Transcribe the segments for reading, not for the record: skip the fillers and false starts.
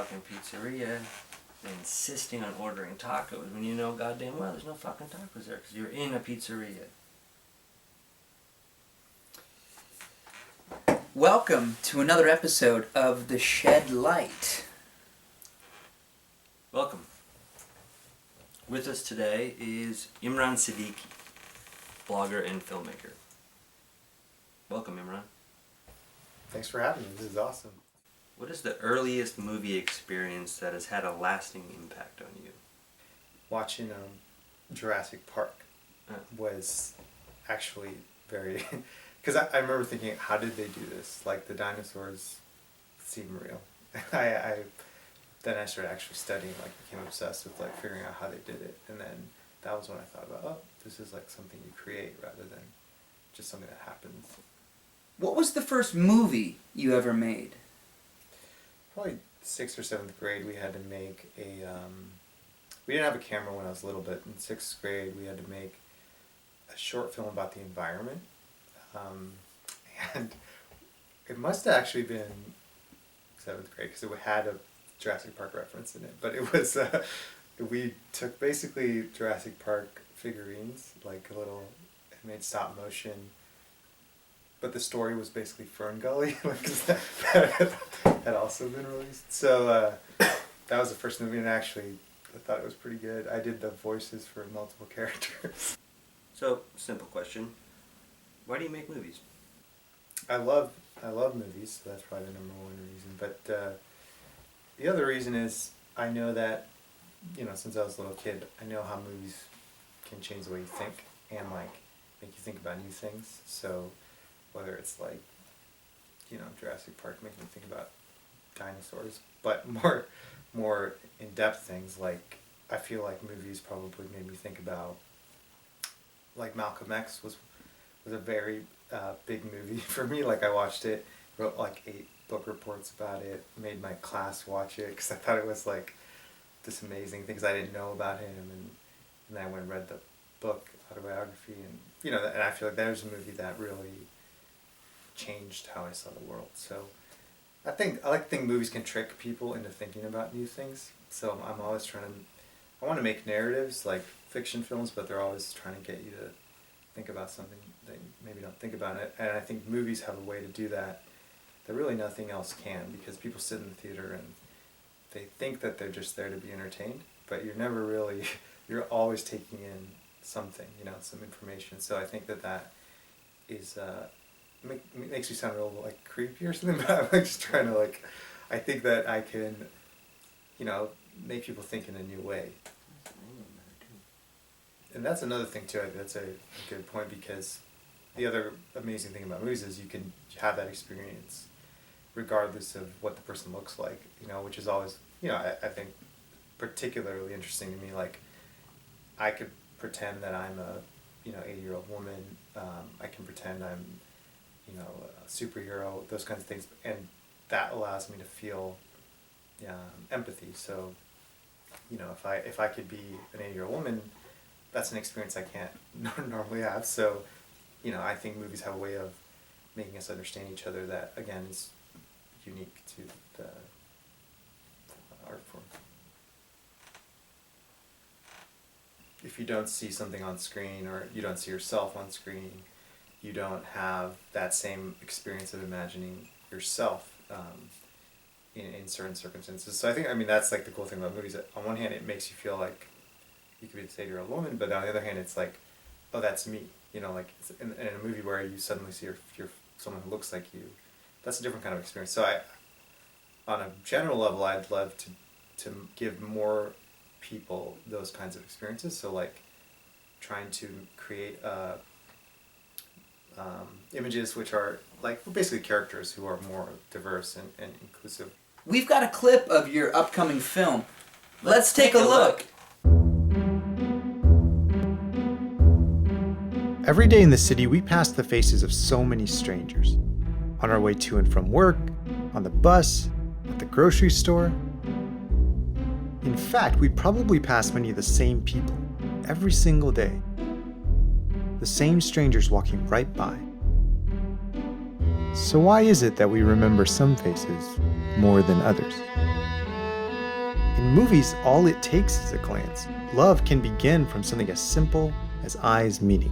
fucking pizzeria insisting on ordering tacos when you know goddamn well there's no fucking tacos there because you're in a pizzeria. Welcome to another episode of The Shed Light. Welcome. With us today is Imran Siddiqui, blogger and filmmaker. Welcome, Imran. Thanks for having me. This is awesome. What is the earliest movie experience that has had a lasting impact on you? Watching Jurassic Park Uh. was actually very... Because I remember thinking, how did they do this? Like, the dinosaurs seem real. Then I started actually studying, became obsessed with, figuring out how they did it. And then that was when I thought about, this is, something you create rather than just something that happens. What was the first movie you ever made? Probably 6th or 7th grade, we had to make a... we didn't have a camera when I was little, but in 6th grade, we had to make a short film about the environment. And it must have actually been 7th grade because it had a Jurassic Park reference in it. But it was, we took basically Jurassic Park figurines, and made stop motion. But the story was basically Fern Gully, because that had also been released. So that was the first movie, and actually I thought it was pretty good. I did the voices for multiple characters. So, simple question. Why do you make movies? I love movies, so that's probably the number one reason. But the other reason is I know that, since I was a little kid, I know how movies can change the way you think and make you think about new things. So whether it's Jurassic Park making me think about dinosaurs, but more in-depth things, I feel like movies probably made me think about, Malcolm X was a very big movie for me. I watched it, wrote 8 book reports about it, made my class watch it because I thought it was this amazing things I didn't know about him, and then I went and read the book, autobiography, and and I feel like there's a movie that really changed how I saw the world. So I like to think movies can trick people into thinking about new things. So I'm always I want to make narratives like fiction films, but they're always trying to get you to think about something that you maybe don't think about it. And I think movies have a way to do that really nothing else can, because people sit in the theater and they think that they're just there to be entertained, but you're never really, you're always taking in something, some information. So I think that is, makes me sound real creepy or something, but I'm just trying to I think that I can, make people think in a new way. And that's another thing too. That's a good point, because the other amazing thing about movies is you can have that experience regardless of what the person looks like, which is always, I think particularly interesting to me. I could pretend that I'm a 80-year-old woman. I can pretend I'm a superhero, those kinds of things, and that allows me to feel empathy. So if I could be an 80-year-old woman, that's an experience I can't normally have. So I think movies have a way of making us understand each other that, again, is unique to the art form. If you don't see something on screen, or you don't see yourself on screen, you don't have that same experience of imagining yourself in certain circumstances. So I think, that's the cool thing about movies. On one hand, it makes you feel like you could be this 80-year-old woman, but on the other hand, it's oh, that's me. In a movie where you suddenly see you're someone who looks like you, that's a different kind of experience. So on a general level, I'd love to give more people those kinds of experiences. So trying to create images which are basically characters who are more diverse and inclusive. We've got a clip of your upcoming film. Let's take a look. Every day in the city, we pass the faces of so many strangers. On our way to and from work, on the bus, at the grocery store. In fact, we probably pass many of the same people every single day. The same strangers walking right by. So why is it that we remember some faces more than others? movies, all it takes is a glance. Love can begin from something as simple as eyes meeting.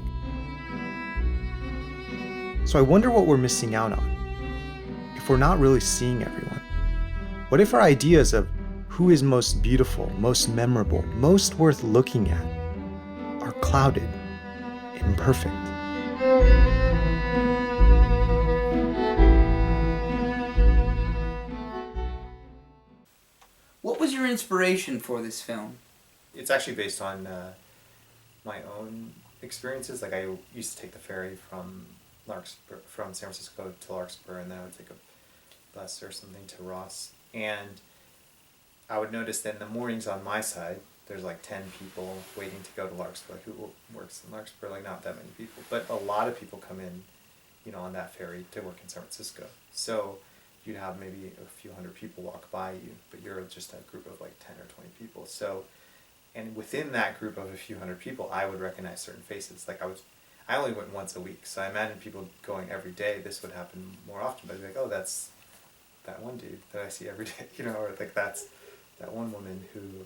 So I wonder what we're missing out on, if we're not really seeing everyone. What if our ideas of who is most beautiful, most memorable, most worth looking at are clouded, imperfect? What was your inspiration for this film? It's actually based on my own experiences. Like I used to take the ferry from from San Francisco to Larkspur, and then I would take a bus or something to Ross. And I would notice that in the mornings on my side, there's like 10 people waiting to go to Larkspur. Like who works in Larkspur? Like not that many people, but a lot of people come in, you know, on that ferry to work in San Francisco. So you'd have maybe a few hundred people walk by you, but you're just a group of like 10 or 20 people. So, and within that group of a few hundred people, I would recognize certain faces. Like I only went once a week, so I imagine people going every day, this would happen more often, but I'd be like, oh, that's that one dude that I see every day, you know, or like that's that one woman who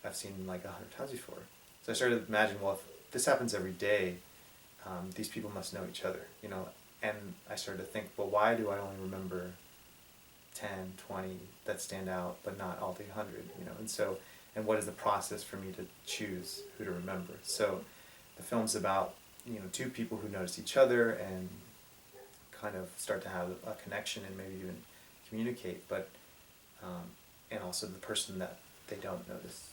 I've seen like 100 times before. So I started to imagine, well, if this happens every day, these people must know each other, you know, and I started to think, well, why do I only remember 10, 20 that stand out, but not all the 100, you know, and what is the process for me to choose who to remember? So the film's about, you know, two people who notice each other and kind of start to have a connection and maybe even communicate, but and also the person that they don't notice.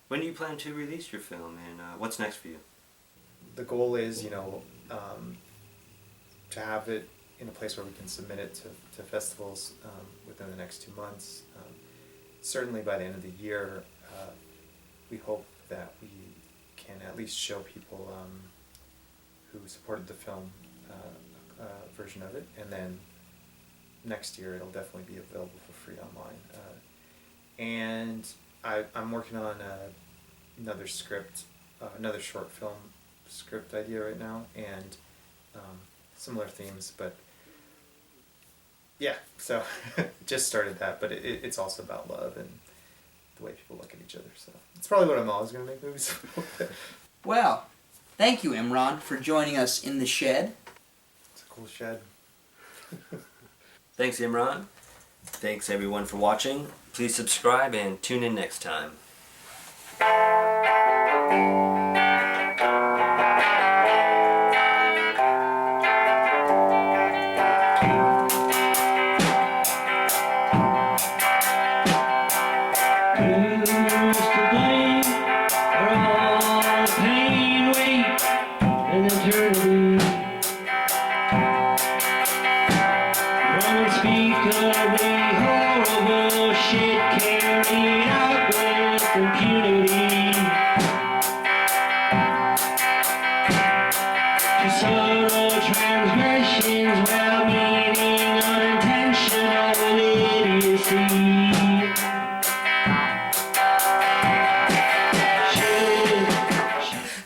When do you plan to release your film, and what's next for you? The goal is, you know, to have it in a place where we can submit it to festivals within the next 2 months. Certainly by the end of the year, we hope that we can at least show people who supported the film version of it, and then next year it'll definitely be available for free online. And I'm working on another script, another short film script idea right now, and similar themes, but yeah, so just started that, but it's also about love and the way people look at each other, so it's probably what I'm always going to make movies about. Well, thank you, Imran, for joining us in the shed. It's a cool shed. Thanks, Imran. Thanks, everyone, for watching. Please subscribe and tune in next time. Transgressions